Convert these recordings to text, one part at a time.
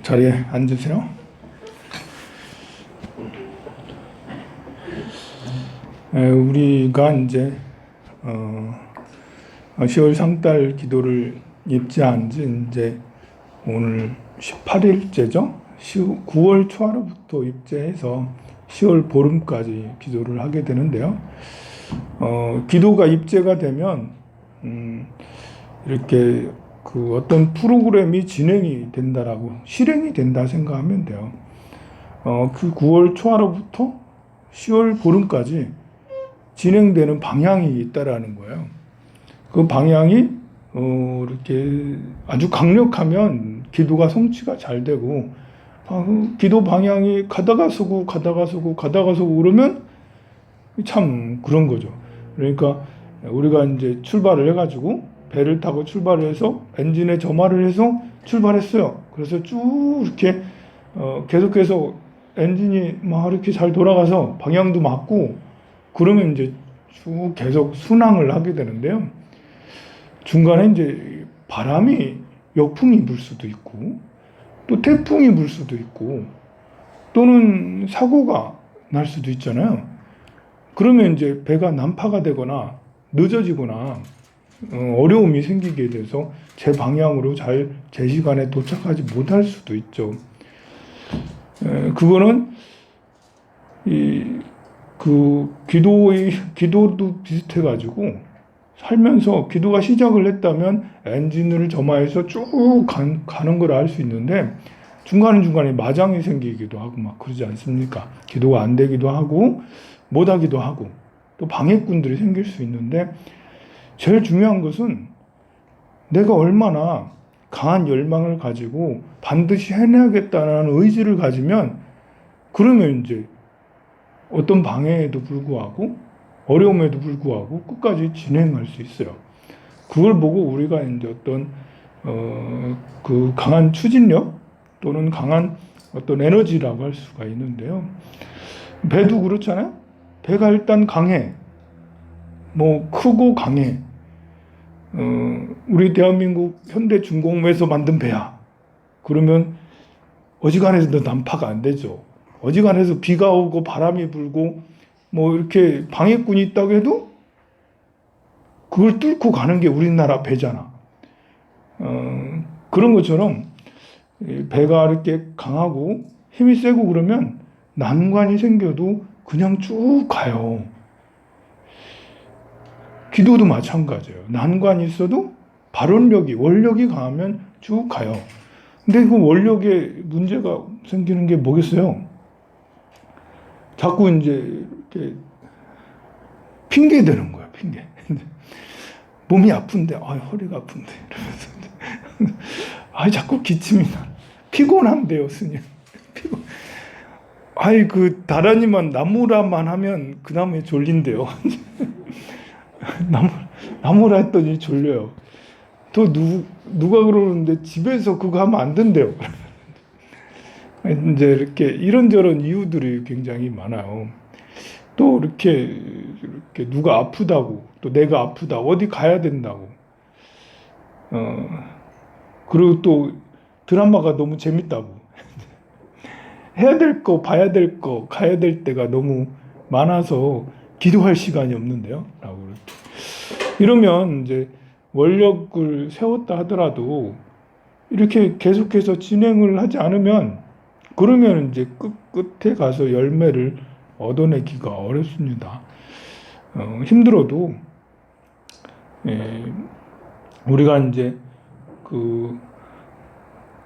자리에 앉으세요. 우리가 이제 10월 상달 기도를 입지한 지 이제 오늘 18일째죠. 9월 초하루부터 입제해서 10월 보름까지 기도를 하게 되는데요. 기도가 입제가 되면 이렇게 그 어떤 프로그램이 진행이 된다라고 실행이 된다 생각하면 돼요. 그 9월 초하루부터 10월 보름까지 진행되는 방향이 있다라는 거예요. 그 방향이 이렇게 아주 강력하면 기도가 성취가 잘 되고, 기도 방향이 가다가 서고 그러면 참 그런 거죠. 그러니까 우리가 이제 출발을 해가지고 배를 타고 출발을 해서 엔진에 점화를 해서 출발했어요. 그래서 쭉 이렇게 계속해서 엔진이 막 이렇게 잘 돌아가서 방향도 맞고 그러면 이제 쭉 계속 순항을 하게 되는데요. 중간에 이제 바람이 역풍이 불 수도 있고 또 태풍이 불 수도 있고 또는 사고가 날 수도 있잖아요. 그러면 이제 배가 난파가 되거나 늦어지거나 어려움이 생기게 돼서 제 방향으로 잘 제 시간에 도착하지 못할 수도 있죠. 그거는 그 기도도 비슷해가지고 살면서 기도가 시작을 했다면 엔진을 점화해서 쭉 가는 걸 알 수 있는데 중간에 마장이 생기기도 하고 막 그러지 않습니까? 기도가 안 되기도 하고 못 하기도 하고 또 방해꾼들이 생길 수 있는데, 제일 중요한 것은 내가 얼마나 강한 열망을 가지고 반드시 해내야겠다는 의지를 가지면 그러면 이제 어떤 방해에도 불구하고 어려움에도 불구하고 끝까지 진행할 수 있어요. 그걸 보고 우리가 이제 어떤 그 강한 추진력 또는 강한 어떤 에너지라고 할 수가 있는데요. 배도 그렇잖아요. 배가 일단 강해. 뭐 크고 강해. 우리 대한민국 현대중공업에서 만든 배야. 그러면 어지간해서도 난파가 안 되죠. 어지간해서 비가 오고 바람이 불고 뭐 이렇게 방해꾼이 있다고 해도 그걸 뚫고 가는 게 우리나라 배잖아. 그런 것처럼 배가 이렇게 강하고 힘이 세고 그러면 난관이 생겨도 그냥 쭉 가요. 기도도 마찬가지예요. 난관이 있어도 발원력이, 원력이 강하면 쭉 가요. 근데 그 원력에 문제가 생기는 게 뭐겠어요? 자꾸 이제 이렇게 핑계 대는 거야, 핑계. 몸이 아픈데, 허리가 아픈데. 이러면서. 자꾸 기침이 나. 피곤한데요, 스님. 다라니만 나무라만 하면 그 다음에 졸린대요. 나무라 했더니 졸려요. 또 누가 그러는데 집에서 그거 하면 안 된대요. 이제 이렇게 이런저런 이유들이 굉장히 많아요. 또 이렇게 누가 아프다고, 또 내가 아프다, 어디 가야 된다고. 그리고 또 드라마가 너무 재밌다고. 해야 될 거, 봐야 될 거, 가야 될 때가 너무 많아서 기도할 시간이 없는데요. 라고. 이러면 이제 원력을 세웠다 하더라도 이렇게 계속해서 진행을 하지 않으면 그러면 이제 끝에 가서 열매를 얻어내기가 어렵습니다. 힘들어도 우리가 이제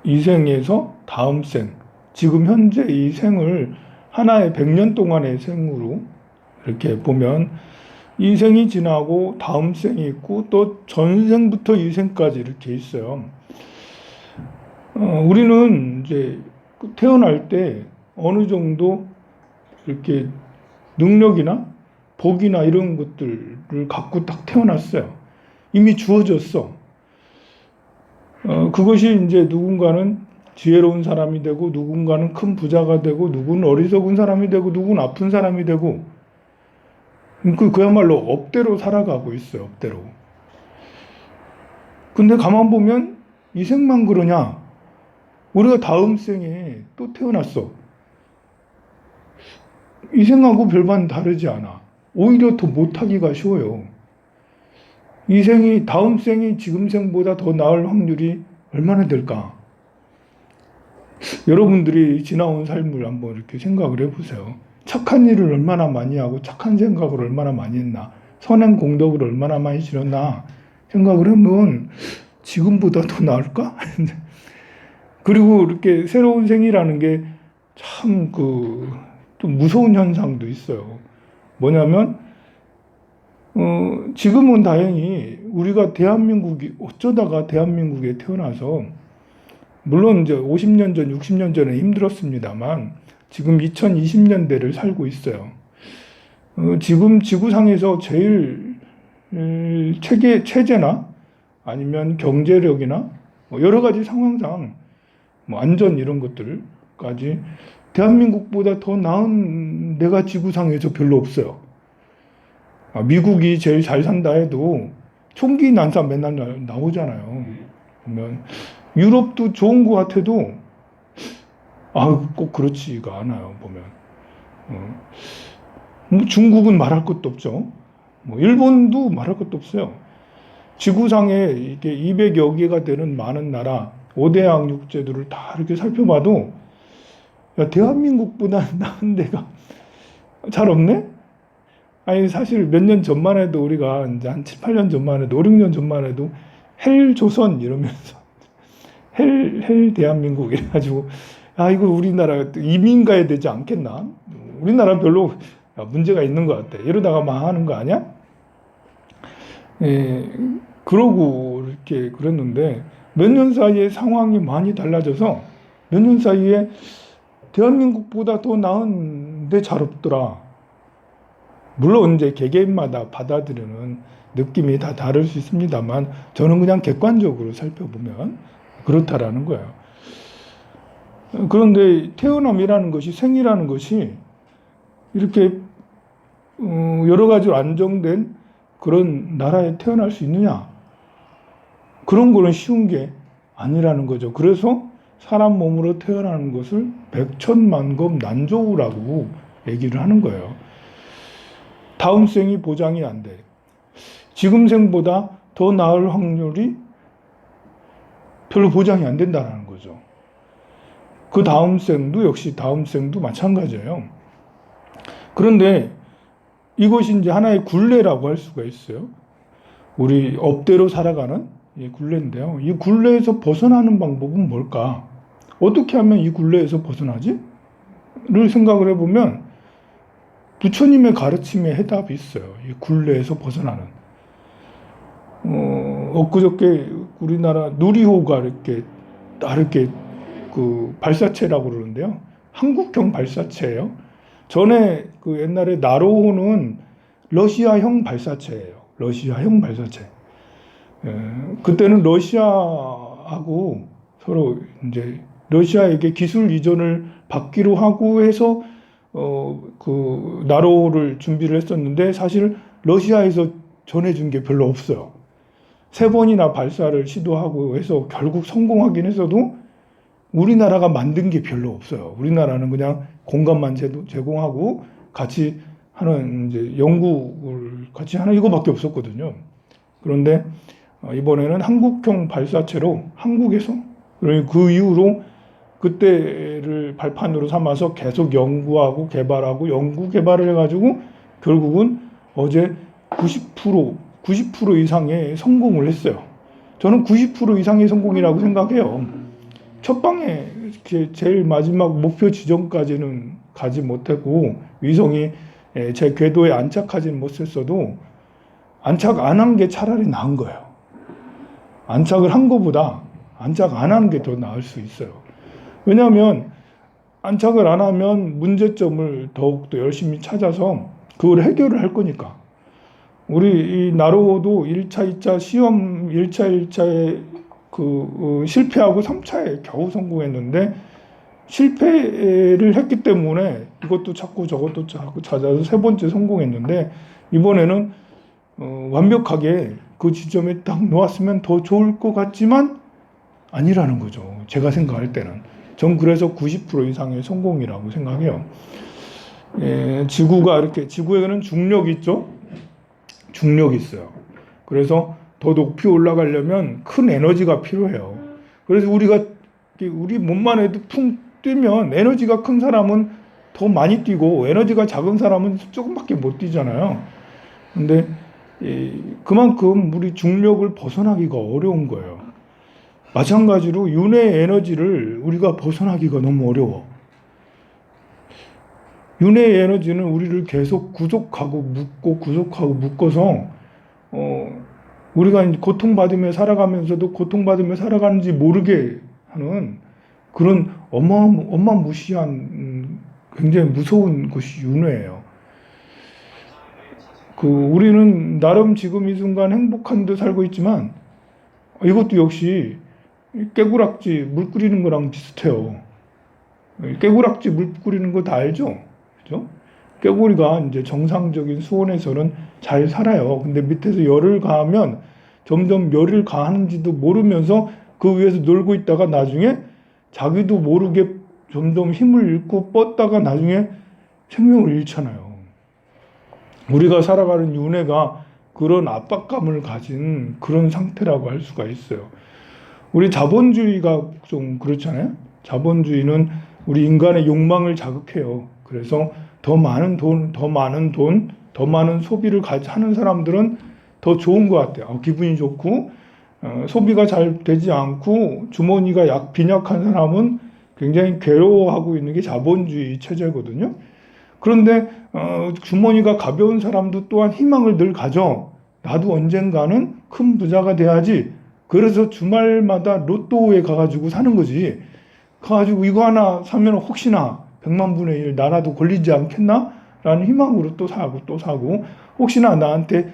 이 생에서 다음 생, 지금 현재 이 생을 하나의 100년 동안의 생으로 이렇게 보면 이 생이 지나고 다음 생이 있고 또 전생부터 이 생까지 이렇게 있어요. 우리는 이제 태어날 때 어느 정도 이렇게 능력이나 복이나 이런 것들을 갖고 딱 태어났어요. 이미 주어졌어. 그것이 이제 누군가는 지혜로운 사람이 되고 누군가는 큰 부자가 되고 누구는 어리석은 사람이 되고 누구는 아픈 사람이 되고 그야말로 업대로 살아가고 있어요. 업대로. 근데 가만 보면 이 생만 그러냐? 우리가 다음 생에 또 태어났어. 이 생하고 별반 다르지 않아. 오히려 더 못하기가 쉬워요. 이 생이, 다음 생이 지금 생보다 더 나을 확률이 얼마나 될까? 여러분들이 지나온 삶을 한번 이렇게 생각을 해보세요. 착한 일을 얼마나 많이 하고 착한 생각을 얼마나 많이 했나, 선행 공덕을 얼마나 많이 지렸나 생각을 하면 지금보다 더 나을까? 그리고 이렇게 새로운 생이라는 게 참 좀 무서운 현상도 있어요. 뭐냐면 지금은 다행히 우리가 대한민국이 어쩌다가 대한민국에 태어나서, 물론 이제 50년 전, 60년 전에 힘들었습니다만 지금 2020년대를 살고 있어요. 지금 지구상에서 제일 체제나 아니면 경제력이나 뭐 여러 가지 상황상 뭐 안전 이런 것들까지 대한민국보다 더 나은 데가 지구상에서 별로 없어요. 미국이 제일 잘 산다 해도 총기 난사 맨날 나오잖아요. 보면 유럽도 좋은 것 같아도 꼭 그렇지가 않아요. 보면 뭐 중국은 말할 것도 없죠. 뭐 일본도 말할 것도 없어요. 지구상에 이게 200여 개가 되는 많은 나라 5대 양육제도를 다 이렇게 살펴봐도 대한민국보다 나은 데가 잘 없네? 아니, 사실 몇 년 전만 해도 우리가 이제 한 7, 8년 전만 해도, 5, 6년 전만 해도 헬 조선 이러면서 헬 대한민국 이래가지고, 이거 우리나라 이민 가야 되지 않겠나? 우리나라 별로 문제가 있는 것 같아. 이러다가 망하는 거 아니야? 그러고 이렇게 그랬는데 몇 년 사이에 상황이 많이 달라져서 몇 년 사이에 대한민국보다 더 나은데 잘 없더라. 물론 이제 개개인마다 받아들이는 느낌이 다 다를 수 있습니다만 저는 그냥 객관적으로 살펴보면 그렇다라는 거예요. 그런데 태어남이라는 것이, 생이라는 것이 이렇게 여러 가지로 안정된 그런 나라에 태어날 수 있느냐? 그런 거는 쉬운 게 아니라는 거죠. 그래서 사람 몸으로 태어나는 것을 백천만급 난조우라고 얘기를 하는 거예요. 다음 생이 보장이 안 돼. 지금 생보다 더 나을 확률이 별로 보장이 안 된다는 거죠. 그 다음 생도 역시 다음 생도 마찬가지예요. 그런데 이것이 이제 하나의 굴레라고 할 수가 있어요. 우리 업대로 살아가는 이 굴레인데요. 이 굴레에서 벗어나는 방법은 뭘까? 어떻게 하면 이 굴레에서 벗어나지? 를 생각을 해보면 부처님의 가르침에 해답이 있어요. 이 굴레에서 벗어나는. 엊그저께 우리나라 누리호가 이렇게 발사체라고 그러는데요. 한국형 발사체예요. 전에 옛날에 나로호는 러시아형 발사체예요. 러시아형 발사체. 그때는 러시아하고 서로 이제 러시아에게 기술 이전을 받기로 하고 해서 나로호를 준비를 했었는데 사실 러시아에서 전해준 게 별로 없어요. 3번이나 발사를 시도하고 해서 결국 성공하긴 했어도 우리나라가 만든 게 별로 없어요. 우리나라는 그냥 공간만 제공하고 같이 하는 이제 연구를 같이 하는 이거밖에 없었거든요. 그런데 이번에는 한국형 발사체로 한국에서, 그 이후로 그때를 발판으로 삼아서 계속 연구하고 개발하고 연구 개발을 해가지고 결국은 어제 90% 이상의 성공을 했어요. 저는 90% 이상의 성공이라고 생각해요. 첫 방에 제일 마지막 목표 지점까지는 가지 못했고 위성이 제 궤도에 안착하지는 못했어도 안착 안 한 게 차라리 나은 거예요. 안착을 한 것보다 안착 안 하는 게 더 나을 수 있어요. 왜냐하면 안착을 안 하면 문제점을 더욱더 열심히 찾아서 그걸 해결을 할 거니까. 우리 이 나로호도 1차, 2차 시험 1차, 1차에 실패하고 3차에 겨우 성공했는데 실패를 했기 때문에 이것도 찾고 저것도 찾아서 3번째 성공했는데 이번에는 완벽하게 그 지점에 딱 놓았으면 더 좋을 것 같지만 아니라는 거죠. 제가 생각할 때는. 전 그래서 90% 이상의 성공이라고 생각해요. 지구가 이렇게, 지구에는 중력이 있죠? 중력이 있어요. 그래서 더 높이 올라가려면 큰 에너지가 필요해요. 그래서 우리 몸만 해도 풍 뛰면 에너지가 큰 사람은 더 많이 뛰고 에너지가 작은 사람은 조금밖에 못 뛰잖아요. 근데 그만큼 우리 중력을 벗어나기가 어려운 거예요. 마찬가지로 윤회의 에너지를 우리가 벗어나기가 너무 어려워. 윤회의 에너지는 우리를 계속 구속하고 묶어서 우리가 고통받으며 살아가면서도 고통받으며 살아가는지 모르게 하는 그런 어마무시한 굉장히 무서운 것이 윤회예요. 우리는 나름 지금 이 순간 행복한 데 살고 있지만 이것도 역시 깨구락지 물 끓이는 거랑 비슷해요. 깨구락지 물 끓이는 거 다 알죠? 그죠? 깨구리가 이제 정상적인 수온에서는 잘 살아요. 근데 밑에서 열을 가하면 점점 열을 가하는지도 모르면서 그 위에서 놀고 있다가 나중에 자기도 모르게 점점 힘을 잃고 뻗다가 나중에 생명을 잃잖아요. 우리가 살아가는 윤회가 그런 압박감을 가진 그런 상태라고 할 수가 있어요. 우리 자본주의가 좀 그렇잖아요. 자본주의는 우리 인간의 욕망을 자극해요. 그래서 더 많은 소비를 하는 사람들은 더 좋은 것 같아요. 기분이 좋고, 소비가 잘 되지 않고, 주머니가 빈약한 사람은 굉장히 괴로워하고 있는 게 자본주의 체제거든요. 그런데, 주머니가 가벼운 사람도 또한 희망을 늘 가져. 나도 언젠가는 큰 부자가 돼야지. 그래서 주말마다 로또에 가가지고 사는 거지. 가가지고 이거 하나 사면 혹시나 100만 분의 1 나라도 걸리지 않겠나? 라는 희망으로 또 사고 혹시나 나한테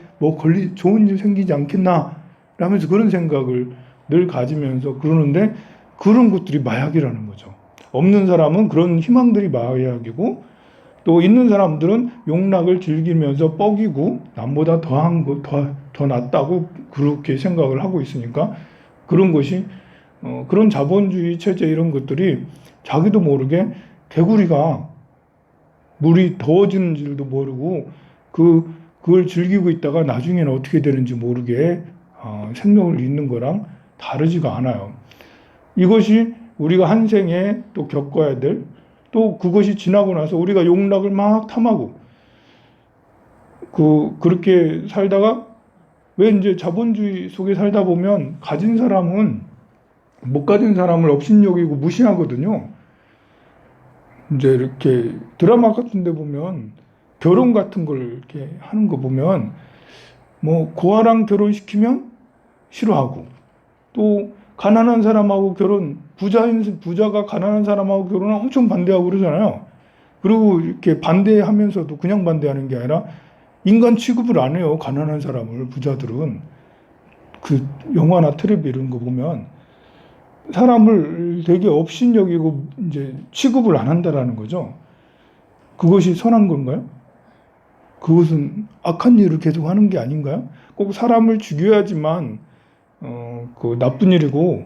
좋은 일 생기지 않겠나? 라면서 그런 생각을 늘 가지면서 그러는데 그런 것들이 마약이라는 거죠. 없는 사람은 그런 희망들이 마약이고 또 있는 사람들은 욕락을 즐기면서 뻐기고 남보다 더 낫다고 그렇게 생각을 하고 있으니까 그런 것이 그런 자본주의 체제 이런 것들이 자기도 모르게 개구리가 물이 더워지는 줄도 모르고 그걸 즐기고 있다가 나중에는 어떻게 되는지 모르게 생명을 잃는 거랑 다르지가 않아요. 이것이 우리가 한 생에 또 겪어야 될 또 그것이 지나고 나서 우리가 욕락을 막 탐하고 그렇게 살다가 왜 이제 자본주의 속에 살다 보면 가진 사람은 못 가진 사람을 업신여기고 무시하거든요. 이제 이렇게 드라마 같은 데 보면 결혼 같은 걸 이렇게 하는 거 보면 고아랑 결혼시키면 싫어하고 또 가난한 사람하고 부자가 가난한 사람하고 결혼을 엄청 반대하고 그러잖아요. 그리고 이렇게 반대하면서도 그냥 반대하는 게 아니라 인간 취급을 안 해요. 가난한 사람을 부자들은 그 영화나 텔레비 이런 거 보면 사람을 되게 업신여기고 이제 취급을 안 한다라는 거죠. 그것이 선한 건가요? 그것은 악한 일을 계속 하는 게 아닌가요? 꼭 사람을 죽여야지만 그 나쁜 일이고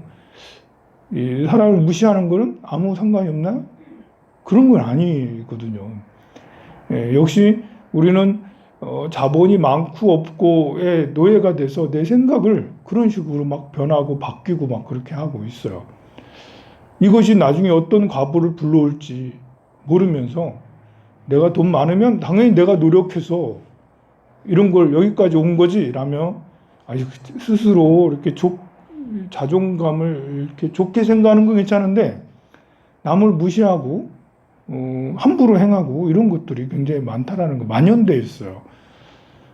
이 사람을 무시하는 거는 아무 상관이 없나요? 그런 건 아니거든요. 역시 우리는 자본이 많고 없고의 노예가 돼서 내 생각을 그런 식으로 막 변하고 바뀌고 막 그렇게 하고 있어요. 이것이 나중에 어떤 과보를 불러올지 모르면서 내가 돈 많으면 당연히 내가 노력해서 이런 걸 여기까지 온 거지 라며 스스로 이렇게 자존감을 이렇게 좋게 생각하는 건 괜찮은데 남을 무시하고 함부로 행하고 이런 것들이 굉장히 많다라는 거 만연돼 있어요.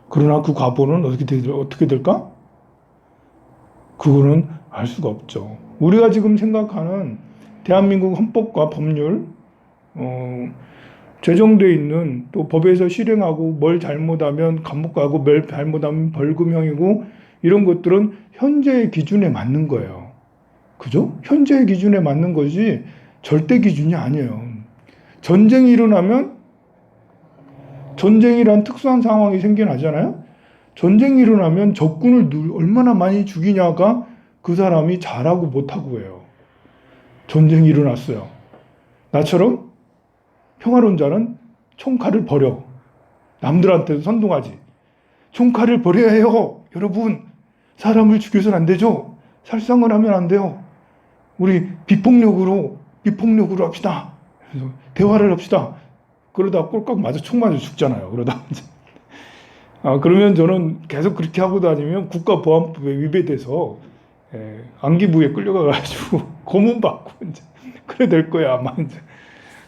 그러나 그 과보는 어떻게 될까? 그거는 알 수가 없죠. 우리가 지금 생각하는 대한민국 헌법과 법률, 제정되어 있는 또 법에서 실행하고 뭘 잘못하면 감옥 가고 뭘 잘못하면 벌금형이고 이런 것들은 현재의 기준에 맞는 거예요. 그죠? 현재의 기준에 맞는 것이 절대 기준이 아니에요. 전쟁이 일어나면 전쟁이란 특수한 상황이 생겨나잖아요. 전쟁이 일어나면 적군을 얼마나 많이 죽이냐가 그 사람이 잘하고 못하고 해요. 전쟁이 일어났어요. 나처럼 평화론자는 총칼을 버려. 남들한테도 선동하지. 총칼을 버려야 해요. 여러분, 사람을 죽여서는 안 되죠. 살상을 하면 안 돼요. 우리 비폭력으로 합시다. 그래서 대화를 합시다. 그러다 꼴깍 맞아 총 맞아 죽잖아요. 그러다 그러면 저는 계속 그렇게 하고 다니면 국가보안법에 위배돼서 안기부에 끌려가가지고 고문받고 이제 그래 될 거야 아마. 이제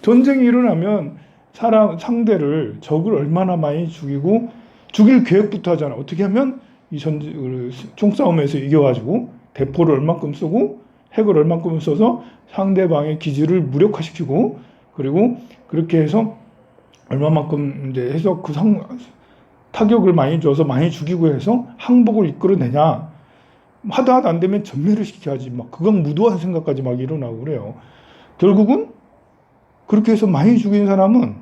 전쟁이 일어나면 상대를 적을 얼마나 많이 죽이고 죽일 계획부터 하잖아. 어떻게 하면 이 총싸움에서 이겨가지고 대포를 얼만큼 쏘고 핵을 얼만큼 써서 상대방의 기지를 무력화시키고 그리고 그렇게 해서 얼마만큼 이제 해서 타격을 많이 줘서 많이 죽이고 해서 항복을 이끌어내냐. 하다 안 되면 전멸을 시켜야지. 막 극악무도한 생각까지 막 일어나고 그래요. 결국은 그렇게 해서 많이 죽인 사람은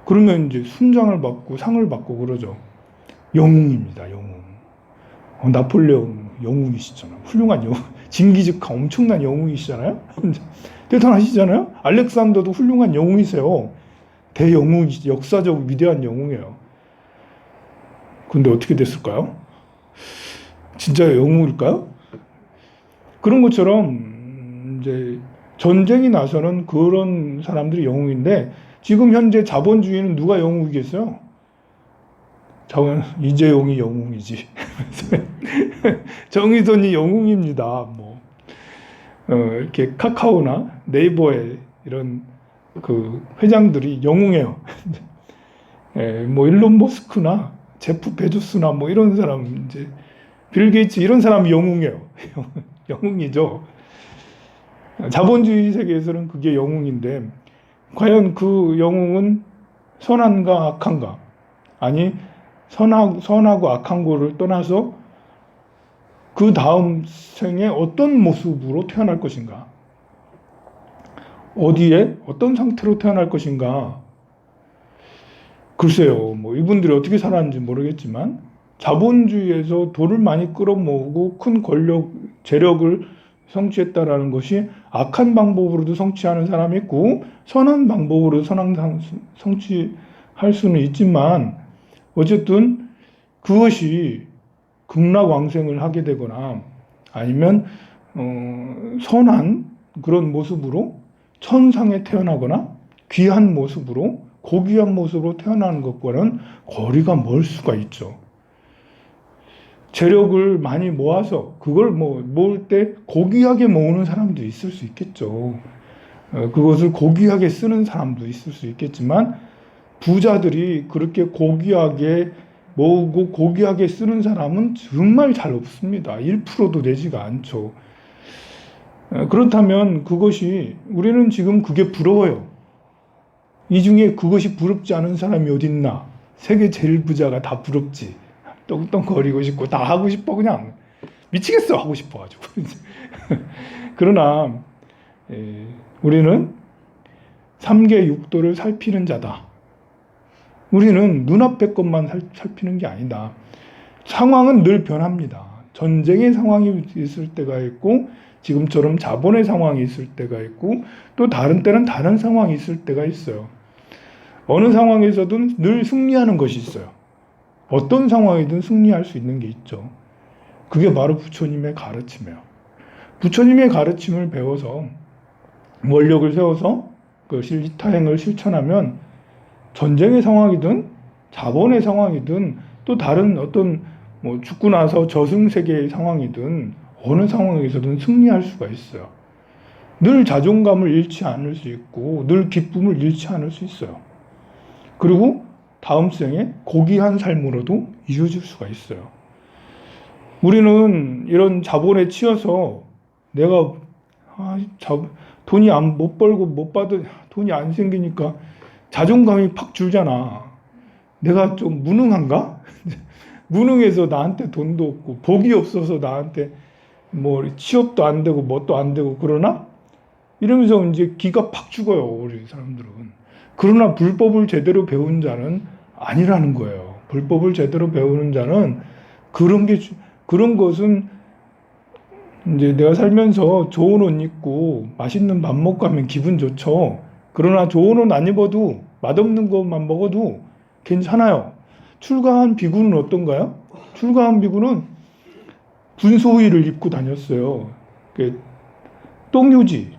그러면 이제 순장을 받고 상을 받고 그러죠. 영웅입니다. 영웅. 나폴레옹 영웅이시잖아요. 훌륭한 영웅. 징기즈칸 엄청난 영웅이시잖아요. 대단하시잖아요. 알렉산더도 훌륭한 영웅이세요. 대영웅이시, 역사적 위대한 영웅이에요. 근데 어떻게 됐을까요? 진짜 영웅일까요? 그런 것처럼 이제 전쟁이 나서는 그런 사람들이 영웅인데 지금 현재 자본주의는 누가 영웅이겠어요? 이재용이 영웅이지. 정의선이 영웅입니다. 뭐 이렇게 카카오나 네이버에 이런 그 회장들이 영웅이에요. 뭐 일론 머스크나 제프 베조스나 뭐 이런 사람 이제 빌 게이츠 이런 사람이 영웅이에요. 영웅이죠. 자본주의 세계에서는 그게 영웅인데 과연 그 영웅은 선한가 악한가? 아니 선하고 악한 거를 떠나서 그 다음 생에 어떤 모습으로 태어날 것인가? 어디에 어떤 상태로 태어날 것인가? 글쎄요. 뭐 이분들이 어떻게 살았는지 모르겠지만 자본주의에서 돈을 많이 끌어모으고 큰 권력, 재력을 성취했다라는 것이 악한 방법으로도 성취하는 사람이 있고 선한 방법으로 성취할 수는 있지만 어쨌든 그것이 극락왕생을 하게 되거나 아니면 선한 그런 모습으로 천상에 태어나거나 귀한 모습으로 고귀한 모습으로 태어나는 것과는 거리가 멀 수가 있죠. 재력을 많이 모아서 그걸 모을 때 고귀하게 모으는 사람도 있을 수 있겠죠. 그것을 고귀하게 쓰는 사람도 있을 수 있겠지만 부자들이 그렇게 고귀하게 모으고 고귀하게 쓰는 사람은 정말 잘 없습니다. 1%도 되지가 않죠. 그렇다면 그것이 우리는 지금 그게 부러워요. 이 중에 그것이 부럽지 않은 사람이 어딨나? 세계 제일 부자가 다 부럽지. 떵떵거리고 싶고 다 하고 싶어 그냥 미치겠어 하고 싶어가지고. 그러나 우리는 3계 6도를 살피는 자다. 우리는 눈앞의 것만 살피는 게 아니다. 상황은 늘 변합니다. 전쟁의 상황이 있을 때가 있고 지금처럼 자본의 상황이 있을 때가 있고 또 다른 때는 다른 상황이 있을 때가 있어요. 어느 상황에서든 늘 승리하는 것이 있어요. 어떤 상황이든 승리할 수 있는 게 있죠. 그게 바로 부처님의 가르침이에요. 부처님의 가르침을 배워서 원력을 세워서 그 실타행을 실천하면 전쟁의 상황이든 자본의 상황이든 또 다른 어떤 죽고 나서 저승세계의 상황이든 어느 상황에서든 승리할 수가 있어요. 늘 자존감을 잃지 않을 수 있고 늘 기쁨을 잃지 않을 수 있어요. 그리고 다음 생에 고귀한 삶으로도 이어질 수가 있어요. 우리는 이런 자본에 치여서 내가 돈이 못 벌고 못 받은 돈이 안 생기니까 자존감이 팍 줄잖아. 내가 좀 무능한가? 무능해서 나한테 돈도 없고 복이 없어서 나한테 취업도 안 되고 뭣도 안 되고 그러나? 이러면서 이제 기가 팍 죽어요. 우리 사람들은. 그러나 불법을 제대로 배운 자는 아니라는 거예요. 불법을 제대로 배우는 자는 그런 것은 이제 내가 살면서 좋은 옷 입고 맛있는 밥 먹고 하면 기분 좋죠. 그러나 좋은 옷 안 입어도 맛없는 것만 먹어도 괜찮아요. 출가한 비구는 어떤가요? 출가한 비구는 분소위를 입고 다녔어요. 똥유지,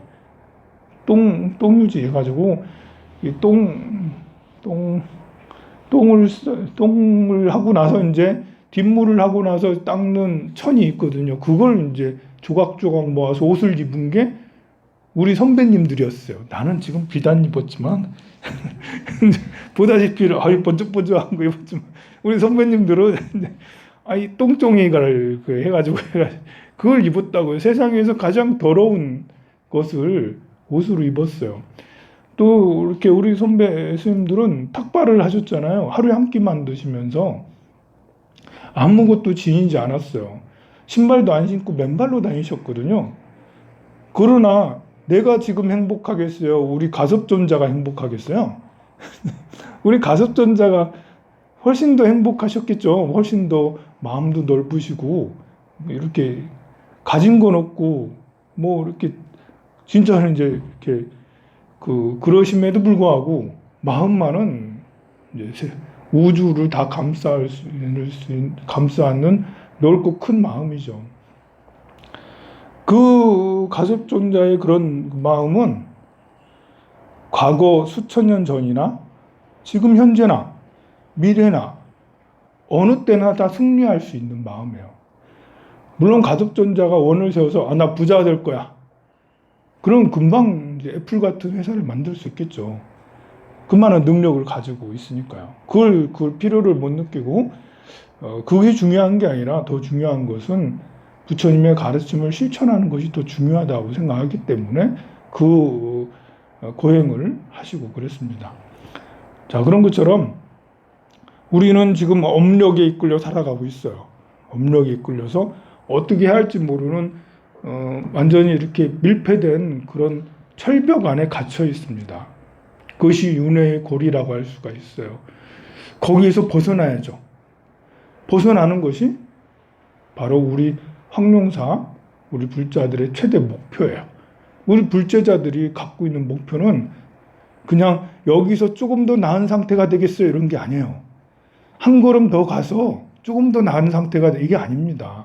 똥유지 해가지고 이 똥을 하고 나서 이제 뒷물을 하고 나서 닦는 천이 있거든요. 그걸 이제 조각조각 모아서 옷을 입은 게 우리 선배님들이었어요. 나는 지금 비단 입었지만 보다시피 번쩍번쩍한 거 입었지만 우리 선배님들은 아이 똥종이가를 해가지고 그걸 입었다고요. 세상에서 가장 더러운 것을 옷으로 입었어요. 또 이렇게 우리 선배 스님들은 탁발을 하셨잖아요. 하루에 한 끼만 드시면서 아무것도 지니지 않았어요. 신발도 안 신고 맨발로 다니셨거든요. 그러나 내가 지금 행복하겠어요? 우리 가섭존자가 행복하겠어요? 우리 가섭존자가 훨씬 더 행복하셨겠죠. 훨씬 더 마음도 넓으시고 이렇게 가진 건 없고 뭐 이렇게 진짜는 이제 이렇게 그러심에도 불구하고 마음만은 이제 우주를 다 감싸는 넓고 큰 마음이죠. 그 가섭존자의 그런 마음은 과거 수천 년 전이나 지금 현재나 미래나 어느 때나 다 승리할 수 있는 마음이에요. 물론 가섭존자가 원을 세워서 나 부자 될 거야. 그럼 금방 이제 애플 같은 회사를 만들 수 있겠죠. 그만한 능력을 가지고 있으니까요. 그걸 필요를 못 느끼고 그게 중요한 게 아니라 더 중요한 것은 부처님의 가르침을 실천하는 것이 더 중요하다고 생각하기 때문에 그 고행을 하시고 그랬습니다. 자, 그런 것처럼 우리는 지금 업력에 이끌려 살아가고 있어요. 업력에 이끌려서 어떻게 해야 할지 모르는 완전히 이렇게 밀폐된 그런 철벽 안에 갇혀 있습니다. 그것이 윤회의 고리라고 할 수가 있어요. 거기에서 벗어나야죠. 벗어나는 것이 바로 우리 황룡사, 우리 불자들의 최대 목표예요. 우리 불제자들이 갖고 있는 목표는 그냥 여기서 조금 더 나은 상태가 되겠어요 이런 게 아니에요. 한 걸음 더 가서 조금 더 나은 상태가 이게 아닙니다.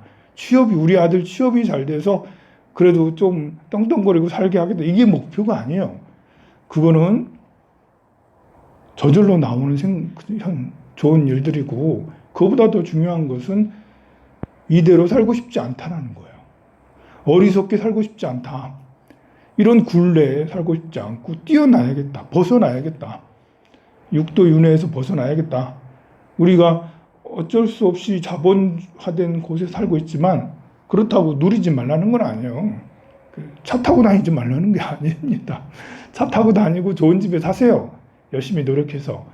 우리 아들 취업이 잘 돼서 그래도 좀 떵떵거리고 살게 하겠다. 이게 목표가 아니에요. 그거는 저절로 나오는 좋은 일들이고 그보다 더 중요한 것은 이대로 살고 싶지 않다는 거예요. 어리석게 살고 싶지 않다. 이런 굴레에 살고 싶지 않고 뛰어나야겠다. 벗어나야겠다. 육도 윤회에서 벗어나야겠다. 우리가 어쩔 수 없이 자본화된 곳에 살고 있지만 그렇다고 누리지 말라는 건 아니에요. 차 타고 다니지 말라는 게 아닙니다. 차 타고 다니고 좋은 집에 사세요. 열심히 노력해서.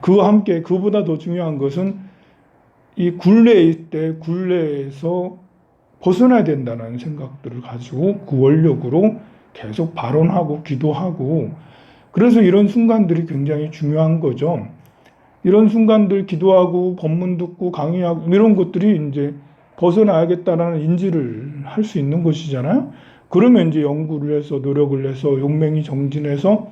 그와 함께 그보다 더 중요한 것은 이 굴레일 때 굴레에서 벗어나야 된다는 생각들을 가지고 그 원력으로 계속 발언하고 기도하고 그래서 이런 순간들이 굉장히 중요한 거죠. 이런 순간들 기도하고 법문 듣고 강의하고 이런 것들이 이제 벗어나야겠다라는 인지를 할 수 있는 것이잖아요. 그러면 이제 연구를 해서 노력을 해서 용맹이 정진해서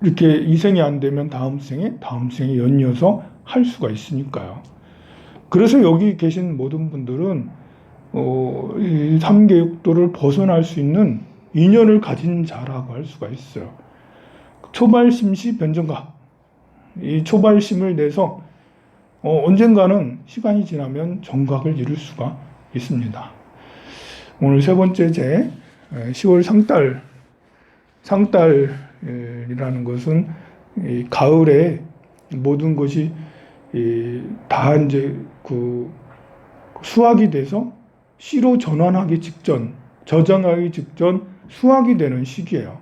이렇게 이 생이 안 되면 다음 생에 연이어서 할 수가 있으니까요. 그래서 여기 계신 모든 분들은 이 삼계육도를 벗어날 수 있는 인연을 가진 자라고 할 수가 있어요. 초발심시 변정각. 이 초발심을 내서 언젠가는 시간이 지나면 정각을 이룰 수가 있습니다. 오늘 세 번째 제 10월 상달이라는 것은 이 가을에 모든 것이 다 이제 그 수확이 돼서 씨로 전환하기 직전, 저장하기 직전 수확이 되는 시기예요.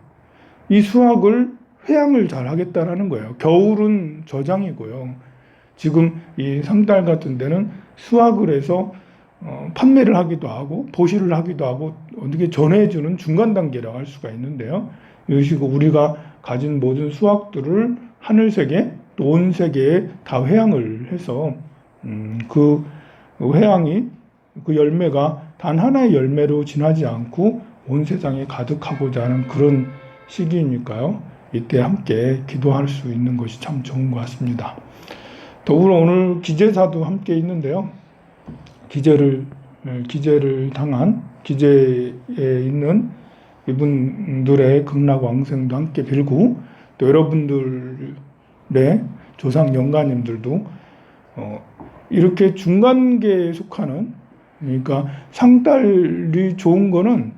이 수확을 회양을 잘 하겠다라는 거예요. 겨울은 저장이고요. 지금 이 상달 같은 데는 수확을 해서 판매를 하기도 하고 보시를 하기도 하고 어떻게 전해주는 중간 단계라고 할 수가 있는데요. 이것이 우리가 가진 모든 수확들을 하늘세계 또 온 세계에 다 회양을 해서 그 회양이 그 열매가 단 하나의 열매로 지나지 않고 온 세상에 가득하고자 하는 그런 시기니까요. 이때 함께 기도할 수 있는 것이 참 좋은 것 같습니다. 더불어 오늘 기제사도 함께 있는데요. 기제를 당한 기제에 있는 이분들의 극락왕생도 함께 빌고, 또 여러분들의 조상 영가님들도 이렇게 중간계에 속하는, 그러니까 상달이 좋은 거는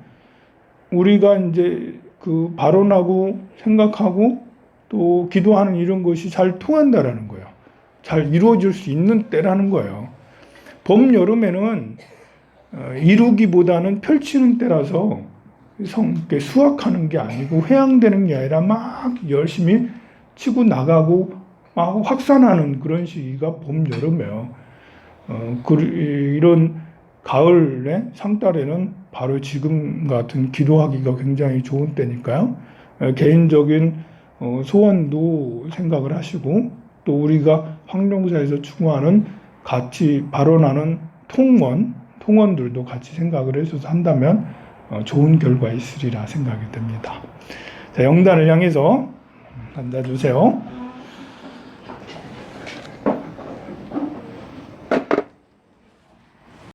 우리가 이제 그 발언하고 생각하고 또 기도하는 이런 것이 잘 통한다라는 거예요. 잘 이루어질 수 있는 때라는 거예요. 봄, 여름에는 이루기보다는 펼치는 때라서 수확하는 게 아니고 회양되는 게 아니라 막 열심히 치고 나가고 막 확산하는 그런 시기가 봄, 여름이에요. 이런 가을에 상달에는 바로 지금 같은 기도하기가 굉장히 좋은 때니까요. 개인적인 소원도 생각을 하시고, 또 우리가 황룡사에서 추구하는 같이 발언하는 통원들도 같이 생각을 해서 한다면 좋은 결과 있으리라 생각이 됩니다. 자, 영단을 향해서 앉아주세요.